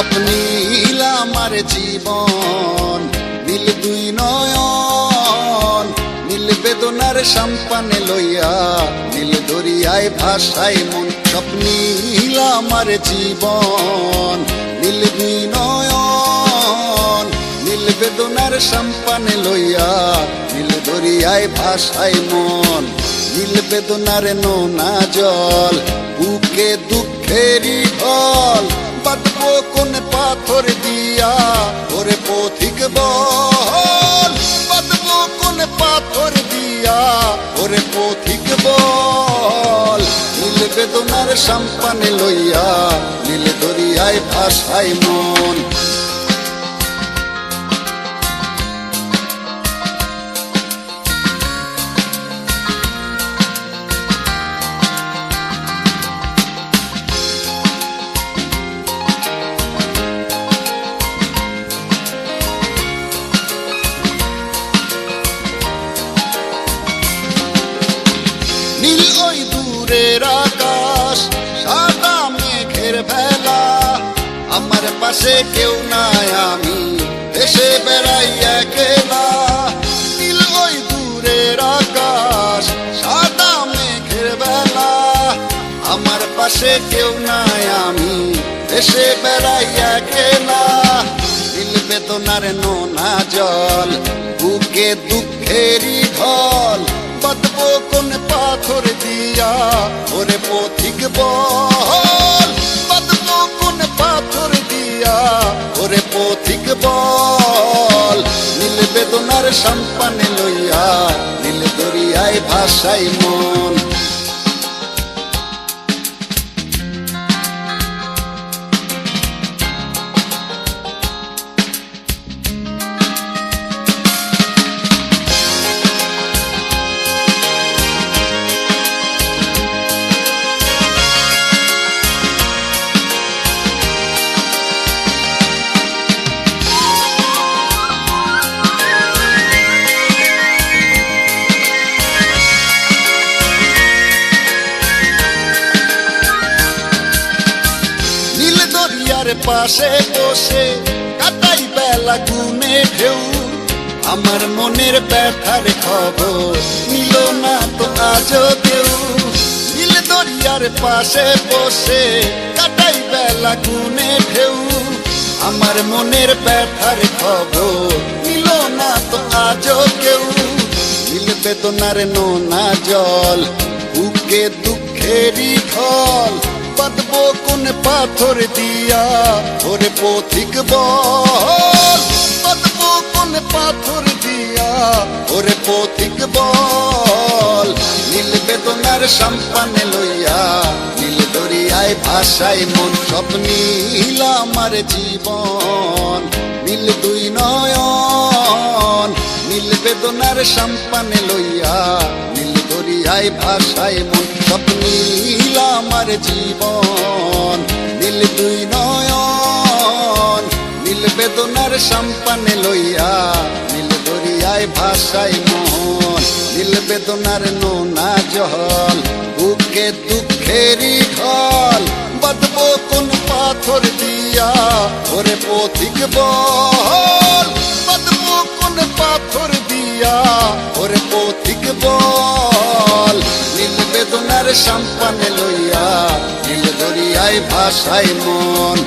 সব নীল আমার জীবন, নীল দুই নয়ন, নীল বেদনার সম্পানে লইয়া, নীল দরিয়ায় ভাসায় মন। সব নীল আমার জীবন, নীল দুই নয়ন, নীল বেদনার সম্পানে লইয়া, নীল দরিয়ায় ভাসায় মন। নীল বেদনার নোনা জল, বুকে দুঃখেরই ঢল, বাঁধবো কোন পাথর দিয়া ওরে পথিক বল, বাঁধবো কোন পাথর দিয়া ওরে পথিক বল। নীল বেদনার সম্পানে লইয়া, নীল দরিয়ায় ভাসায় মন। নীল ওই দূরের আকাশ, সাদা মেঘের ভেলা, আমার পাশে কেউ নাই, আমি দেশে বেড়াই একলা। নীল ওই দূরের আকাশ, সাদা মেঘের ভেলা, আমার পাশে কেউ নাই, আমি দেশে বেড়াই একলা। নীল বেদনার নোনা জল, বুকে দুঃখেরই ঢল, বাঁধবো কোন পাথর দিয়া ওরে পথিক বল, বাঁধবো কোন পাথর দিয়া ওরে পথিক বল। নীল বেদনার সম্পানে লইয়া, নীল দরিয়ায় ভাসায় মন। দরিয়ার পাশে বসে কাটাই বেলা গুনে ঢেউ, আমার মনের ব্যথার খবর নিল না তো আজও কেউ। নীল দরিয়ার পাশে বসে কাটাই বেলা গুনে ঢেউ, আমার মনের ব্যথার খবর নিল না তো আজও কেউ। নীল বেদনার নোনা জল, বুকে দুঃখেরই ঢল, বাঁধবো কোন পাথর দিয়া ওরে পথিক বল, বাঁধবো কোন পাথর দিয়া ওরে পথিক বল। নীল বেদনার সম্পানে লইয়া, নীল দরিয়ায় ভাসায় মন। সব নীল আমার জীবন, নীল দুই নয়ন, নীল বেদনার সম্পানে লইয়া, নীল দরিয়ায় ভাসায় মন। সব নীল আমার জীবন, নীল দুই নয়ন, নীল বেদনার সম্পানে লইয়া, নীল দরিয়ায় ভাসায় মন। নীল বেদনার নোনা জল, বুকে দুঃখেরই ঢল, বাঁধবো কোন পাথর দিয়া ওরে পথিক বল, বাঁধবো কোন পাথর দিয়া ওরে পথিক বল। নীল বেদনার সম্পানে লইয়া, নীল দরিয়ায় ভাসায় মন।